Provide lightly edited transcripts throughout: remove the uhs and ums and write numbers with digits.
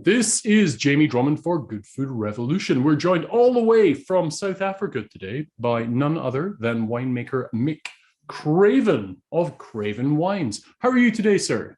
This is Jamie Drummond for Good Food Revolution. We're joined all the way from South Africa today by none other than winemaker Mick Craven of Craven Wines. How are you today, sir?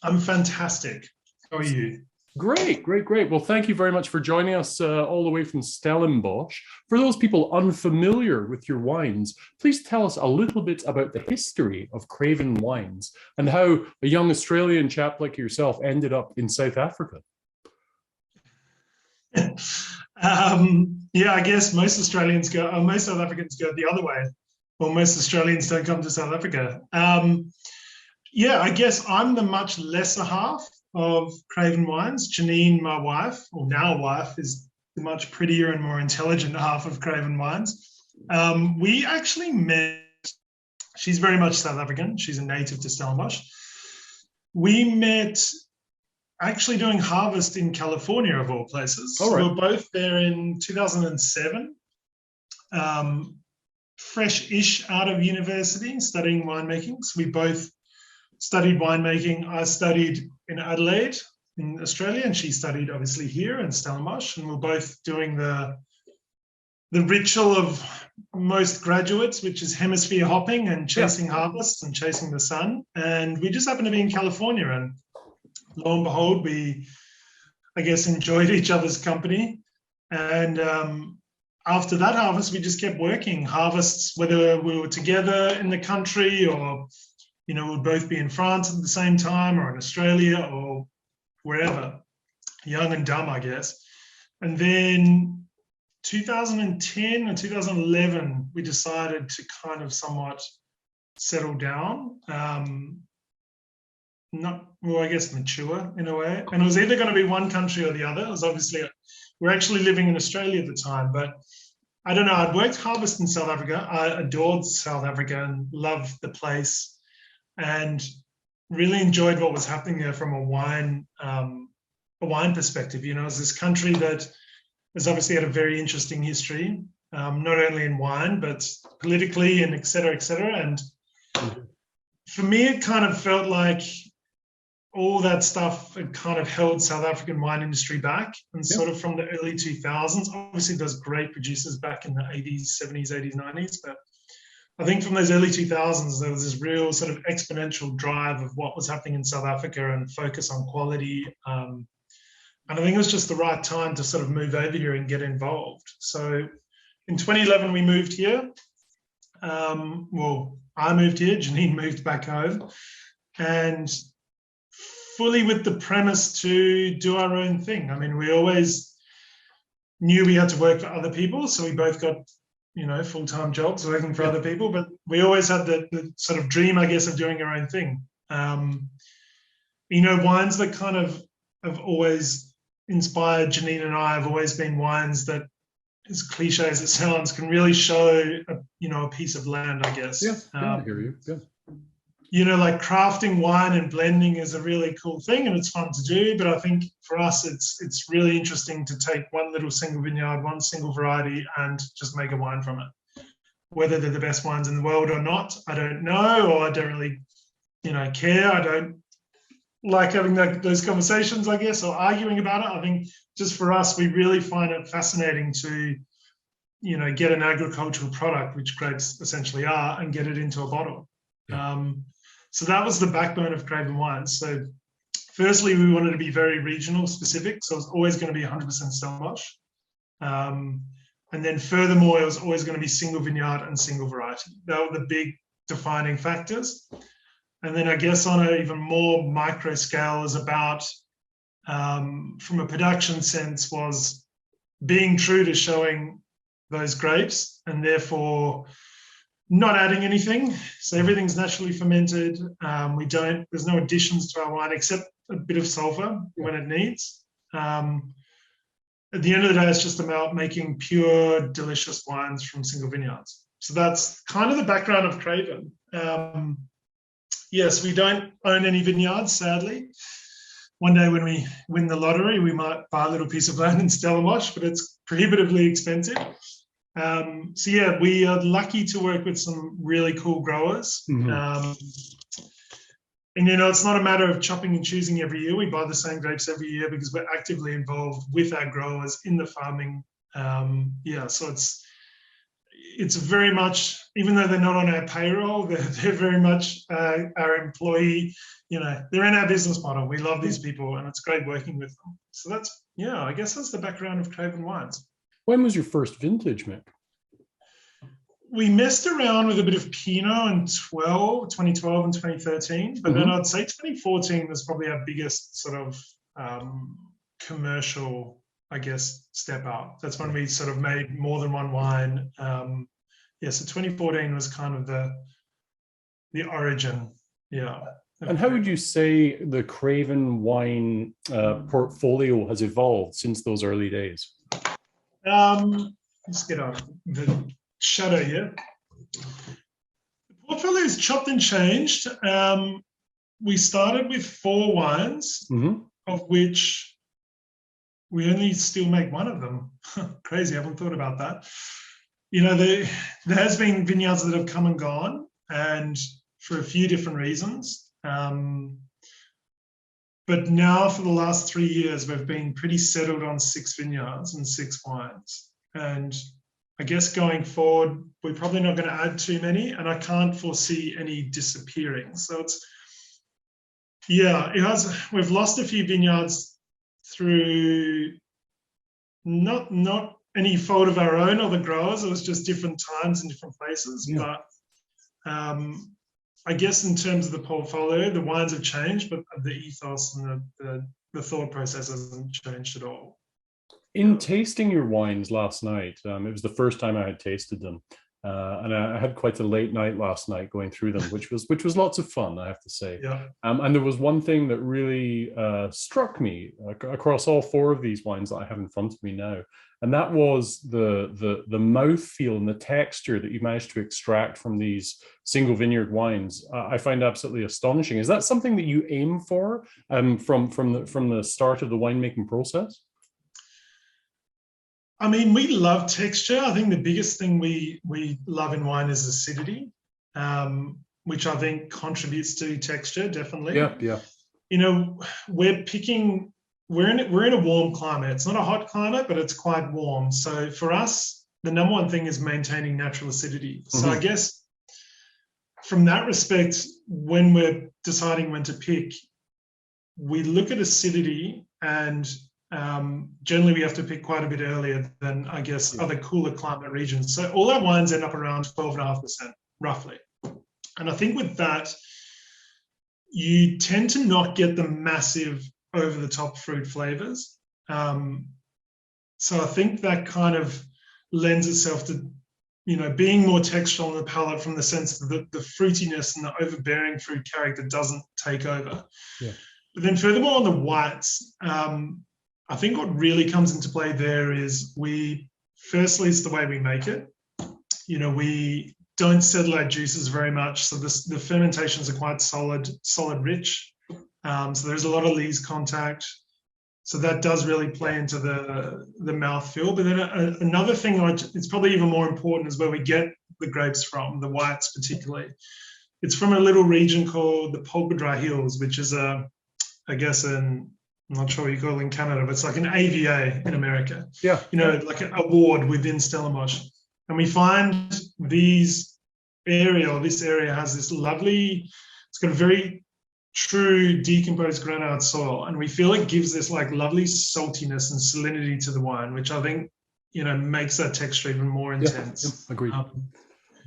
I'm fantastic. How are you? Great. Well, thank you very much for joining us all the way from Stellenbosch. For those people unfamiliar with your wines, please tell us a little bit about the history of Craven Wines and how a young Australian chap like yourself ended up in South Africa. Yeah, I guess most Australians go, or most South Africans go the other way. Well, most Australians don't come to South Africa. Yeah, I guess I'm the much lesser half of Craven Wines. Janine, my wife, or now wife, is the much prettier and more intelligent half of Craven Wines. We actually met, she's very much South African. She's a native to Stellenbosch. We met actually doing harvest in California, of all places. All right. We were both there in 2007, fresh-ish out of university, studying winemaking. So we both studied winemaking. I studied in Adelaide in Australia, and she studied obviously here in Stellenbosch, and we're both doing the ritual of most graduates, which is hemisphere hopping and chasing harvests and chasing the sun. And we just happened to be in California, and lo and behold, we, I guess, enjoyed each other's company. And after that harvest, we just kept working harvests, whether we were together in the country or, you know, we'd both be in France at the same time or in Australia or wherever, young and dumb, I guess. And then 2010 or 2011, we decided to kind of somewhat settle down. I guess mature in a way. And it was either going to be one country or the other. It was obviously, we're actually living in Australia at the time, but I don't know. I'd worked harvest in South Africa. I adored South Africa and loved the place and really enjoyed what was happening there from a wine perspective. You know, it's this country that has obviously had a very interesting history, not only in wine, but politically and et cetera, et cetera. And for me, it kind of felt like all that stuff had kind of held South African wine industry back, and sort of from the early 2000s, obviously there's great producers back in the 80s, 70s, 80s, 90s, but I think from those early 2000s, there was this real sort of exponential drive of what was happening in South Africa and focus on quality. And I think it was just the right time to sort of move over here and get involved. So in 2011, we moved here. Well, I moved here, Janine moved back home, and fully with the premise to do our own thing. I mean, we always knew we had to work for other people, so we both got, you know, full-time jobs working for other people, but we always had the sort of dream, I guess, of doing our own thing. You know, wines that kind of have always inspired Janine and I have always been wines that, as cliche as it sounds, can really show, a piece of land, I guess. I hear you. Yeah. You know, like crafting wine and blending is a really cool thing and it's fun to do. But I think for us, it's really interesting to take one little single vineyard, one single variety, and just make a wine from it. Whether they're the best wines in the world or not, I don't know, or I don't really, care. I don't like having those conversations, I guess, or arguing about it. I think just for us, we really find it fascinating to, get an agricultural product, which grapes essentially are, and get it into a bottle. So that was the backbone of Craven Wines. So firstly, we wanted to be very regional specific. So it was always going to be 100% Stellenbosch. And then furthermore, it was always going to be single vineyard and single variety. That were the big defining factors. And then I guess on an even more micro scale is about, from a production sense, was being true to showing those grapes and therefore not adding anything. So everything's naturally fermented. There's no additions to our wine except a bit of sulfur when it needs. At the end of the day, it's just about making pure, delicious wines from single vineyards. So that's kind of the background of Craven. Yes, we don't own any vineyards, sadly. One day when we win the lottery, we might buy a little piece of land in Stellenbosch, but it's prohibitively expensive. So yeah, we are lucky to work with some really cool growers. And, it's not a matter of chopping and choosing every year. We buy the same grapes every year because we're actively involved with our growers in the farming. So it's very much, even though they're not on our payroll, they're very much our employee. They're in our business model. We love these people, and it's great working with them. So I guess that's the background of Craven Wines. When was your first vintage, Mick? We messed around with a bit of Pinot in 2012 and 2013, but then I'd say 2014 was probably our biggest sort of commercial, I guess, step up. That's when we sort of made more than one wine. So 2014 was kind of the origin. Yeah. And how would you say the Craven wine portfolio has evolved since those early days? Let's get on the shadow here. The portfolio is chopped and changed. We started with 4 wines, of which we only still make one of them. Crazy, I haven't thought about that. There has been vineyards that have come and gone, and for a few different reasons. But now for the last 3 years, we've been pretty settled on 6 vineyards and 6 wines. And I guess going forward, we're probably not going to add too many, and I can't foresee any disappearing. So we've lost a few vineyards through not any fault of our own or the growers. It was just different times and different places. Yeah. But I guess in terms of the portfolio, the wines have changed, but the ethos and the thought process hasn't changed at all. In tasting your wines last night, it was the first time I had tasted them, and I had quite a late night last night going through them, which was lots of fun, I have to say. Yeah. And there was one thing that really struck me across all 4 of these wines that I have in front of me now, and that was the mouthfeel and the texture that you managed to extract from these single vineyard wines. I find absolutely astonishing. Is that something that you aim for from the start of the winemaking process? I mean, we love texture. I think the biggest thing we love in wine is acidity, which I think contributes to texture, definitely. Yeah. We're in a warm climate. It's not a hot climate, but it's quite warm. So for us, the number one thing is maintaining natural acidity. So I guess from that respect, when we're deciding when to pick, we look at acidity, and generally we have to pick quite a bit earlier than, I guess, other cooler climate regions. So all our wines end up around 12.5%, roughly. And I think with that, you tend to not get the massive over-the-top fruit flavors. So I think that kind of lends itself to, being more textural on the palate, from the sense that the fruitiness and the overbearing fruit character doesn't take over. Yeah. But then furthermore, on the whites, I think what really comes into play there is firstly, it's the way we make it. We don't settle our juices very much. So the fermentations are quite solid rich. So there's a lot of lees contact. So that does really play into the mouthfeel. But then another thing, it's probably even more important, is where we get the grapes from, the whites particularly. It's from a little region called the Pulperdry Hills, which is I'm not sure what you call it in Canada, but it's like an AVA in America. Yeah. Like an award within Stellenbosch. And we find this area has this lovely, it's got a very true decomposed granite soil. And we feel it gives this like lovely saltiness and salinity to the wine, which I think, makes that texture even more intense. Yeah, agreed.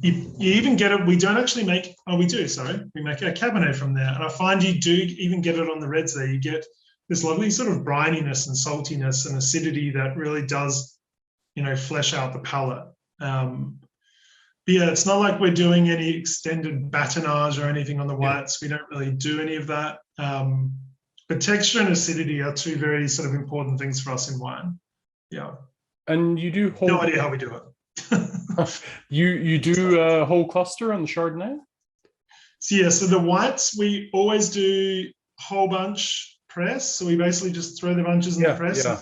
You even get it, we don't actually make, we do, sorry. We make a Cabernet from there. And I find you do even get it on the reds there. You get this lovely sort of brininess and saltiness and acidity that really does, flesh out the palate. But yeah, it's not like we're doing any extended batonnage or anything on the whites. We don't really do any of that. But texture and acidity are 2 very sort of important things for us in wine. Yeah. And you do no idea how we do it. you do a whole cluster on the Chardonnay? So the whites, we always do whole bunch press. So we basically just throw the bunches in the press, and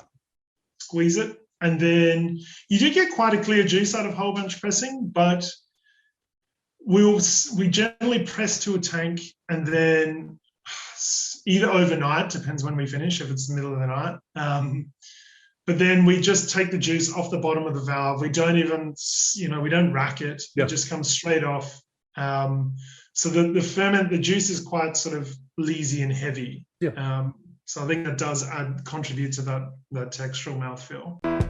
squeeze it. And then you do get quite a clear juice out of whole bunch pressing, but we generally press to a tank, and then either overnight, depends when we finish, if it's the middle of the night. But then we just take the juice off the bottom of the valve. We don't even, we don't rack it. Yeah. It just comes straight off. So the ferment, the juice is quite sort of leesy and heavy. Yeah. So I think that does contribute to that textural mouthfeel.